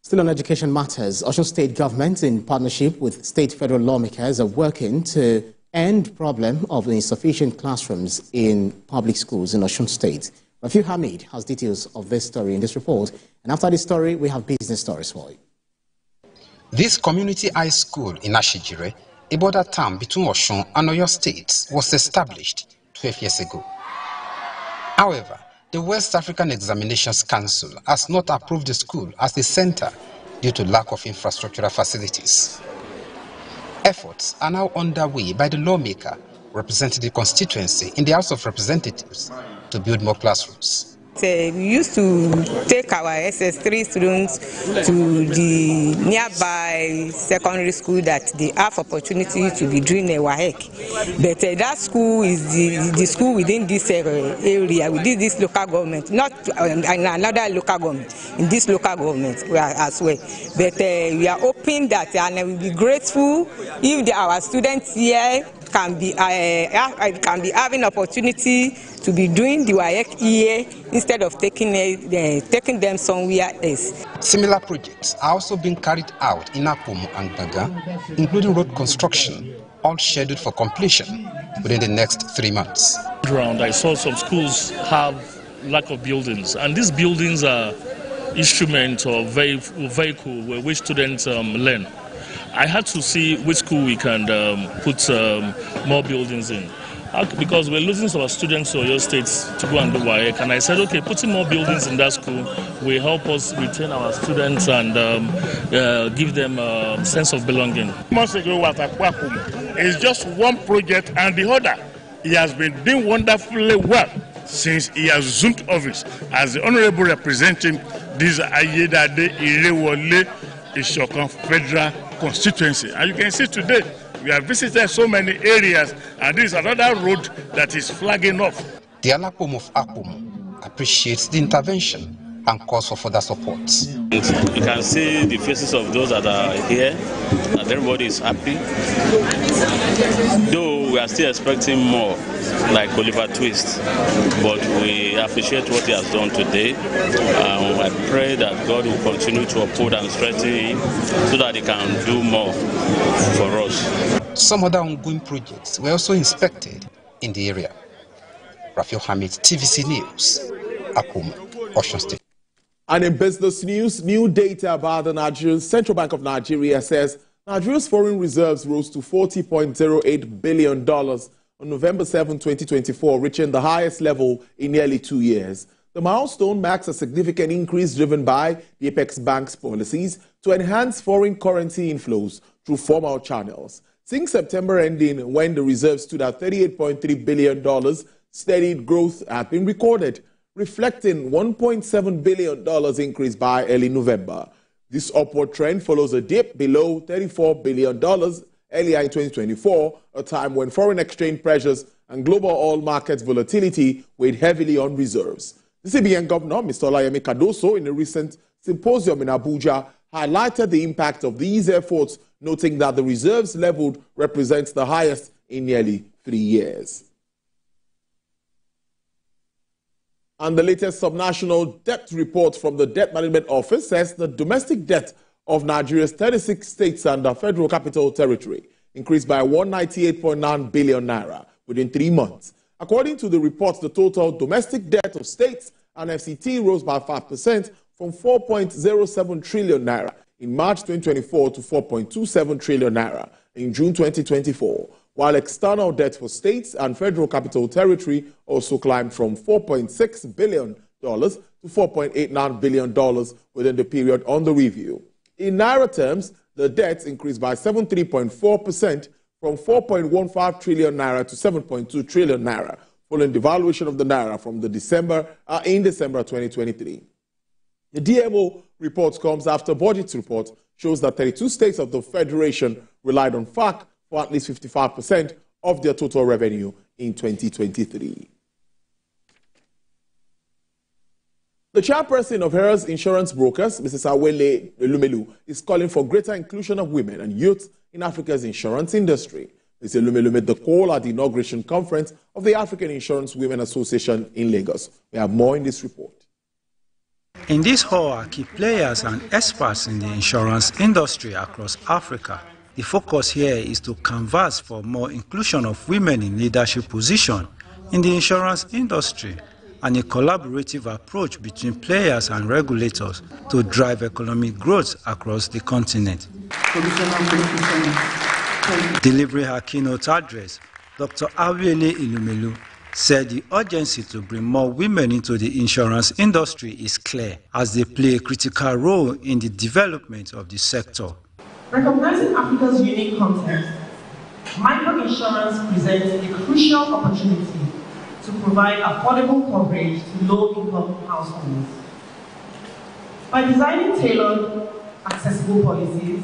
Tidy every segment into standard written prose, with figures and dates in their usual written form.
Still on education matters, Osun State government, in partnership with state federal lawmakers, are working to end the problem of insufficient classrooms in public schools in Osun State. Rafiu Hamid has details of this story in this report, and after this story, we have business stories for you. This community high school in Ashijire, a border town between Osun and Oyo states, was established 12 years ago. However, the West African Examinations Council has not approved the school as a center due to lack of infrastructural facilities. Efforts are now underway by the lawmaker representing the constituency in the House of Representatives to build more classrooms. We used to take our SS3 students to the nearby secondary school that they have opportunity to be doing a WAEC. But that school is the school within this area, within this local government, not in another local government, in this local government as well. But we are hoping that, and we will be grateful if our students here can be having opportunity to be doing the WAEC here instead of taking them somewhere else. Similar projects are also being carried out in Apomu and Gaga, including road construction, all scheduled for completion within the next 3 months. Around, I saw some schools have lack of buildings, and these buildings are instruments or vehicle where which students learn. I had to see which school we can put more buildings in, because we're losing some students to Oyo State to go and do WAEC, and I said, okay, putting more buildings in that school will help us retain our students and give them a sense of belonging. Months ago was at Kwakum. It's just one project and the other. He has been doing wonderfully well since he has assumed office as the honorable representing this Ayedade Irewole Ishokan Federal constituency. And you can see today we have visited so many areas, and this is another road that is flagging off. The Alapom of Apom appreciates the intervention and calls for further support. You can see the faces of those that are here, and everybody is happy. Though we are still expecting more, like Oliver Twist, but we appreciate what he has done today. I pray that God will continue to uphold and strengthen him so that he can do more for us. Some other ongoing projects were also inspected in the area. Rafiu Hamid, TVC News, Akum, Osun State. And in business news, new data about the Nigerian Central Bank of Nigeria says Nigeria's foreign reserves rose to $40.08 billion on November 7, 2024, reaching the highest level in nearly 2 years. The milestone marks a significant increase driven by the Apex Bank's policies to enhance foreign currency inflows through formal channels. Since September ending, when the reserves stood at $38.3 billion, steady growth had been recorded, reflecting $1.7 billion increase by early November. This upward trend follows a dip below $34 billion earlier in 2024, a time when foreign exchange pressures and global oil markets volatility weighed heavily on reserves. The CBN Governor, Mr. Olayemi Cardoso, in a recent symposium in Abuja, highlighted the impact of these efforts, noting that the reserves leveled represents the highest in nearly 3 years. And the latest subnational debt report from the Debt Management Office says the domestic debt of Nigeria's 36 states and the Federal Capital Territory increased by 198.9 billion naira within 3 months. According to the report, the total domestic debt of states and FCT rose by 5% from 4.07 trillion naira in March 2024 to 4.27 trillion naira in June 2024. While external debt for states and Federal Capital Territory also climbed from $4.6 billion to $4.89 billion within the period under review. In naira terms, the debt increased by 73.4% from 4.15 trillion naira to 7.2 trillion naira, following devaluation of the naira from in December 2023. The DMO report comes after budget report shows that 32 states of the Federation relied on FAC for at least 55% of their total revenue in 2023. The chairperson of Harris Insurance Brokers, Mrs. Awele Elumelu, is calling for greater inclusion of women and youth in Africa's insurance industry. Mrs. Elumelu made the call at the inauguration conference of the African Insurance Women Association in Lagos. We have more in this report. In this hall are key players and experts in the insurance industry across Africa. The focus here is to canvass for more inclusion of women in leadership positions in the insurance industry and a collaborative approach between players and regulators to drive economic growth across the continent. Delivering her keynote address, Dr. Awiele Ilumelu said the urgency to bring more women into the insurance industry is clear, as they play a critical role in the development of the sector. Recognizing Africa's unique context, microinsurance presents a crucial opportunity to provide affordable coverage to low-income households. By designing tailored, accessible policies,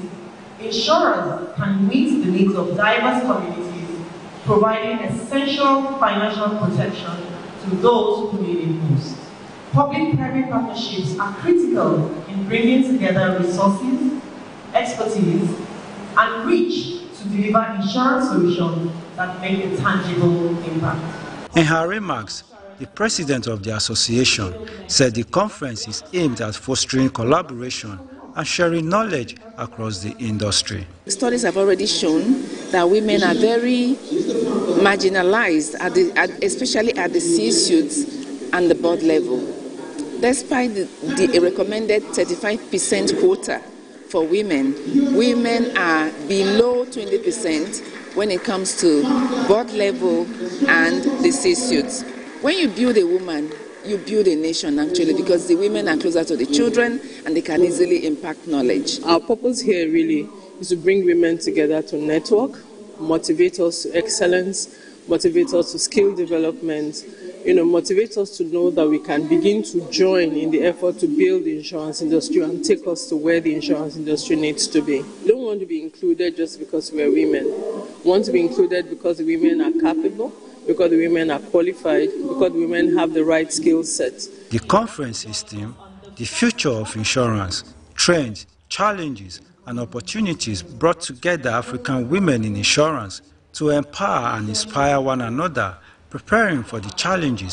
insurers can meet the needs of diverse communities, providing essential financial protection to those who need it most. Public-private partnerships are critical in bringing together resources, expertise, and reach to deliver insurance solutions that make a tangible impact. In her remarks, the president of the association said the conference is aimed at fostering collaboration and sharing knowledge across the industry. Studies have already shown that women are very marginalized, especially at the C-suites and the board level. Despite the recommended 35% quota for women, women are below 20% when it comes to board level and the C-suites. When you build a woman, you build a nation actually, because the women are closer to the children and they can easily impact knowledge. Our purpose here really is to bring women together to network, motivate us to excellence, motivate us to skill development, motivate us to know that we can begin to join in the effort to build the insurance industry and take us to where the insurance industry needs to be. We don't want to be included just because we are women. We want to be included because the women are capable, because the women are qualified, because women have the right skill sets. The conference is themed The Future of Insurance, Trends, Challenges and Opportunities brought together African women in insurance to empower and inspire one another, preparing for the challenges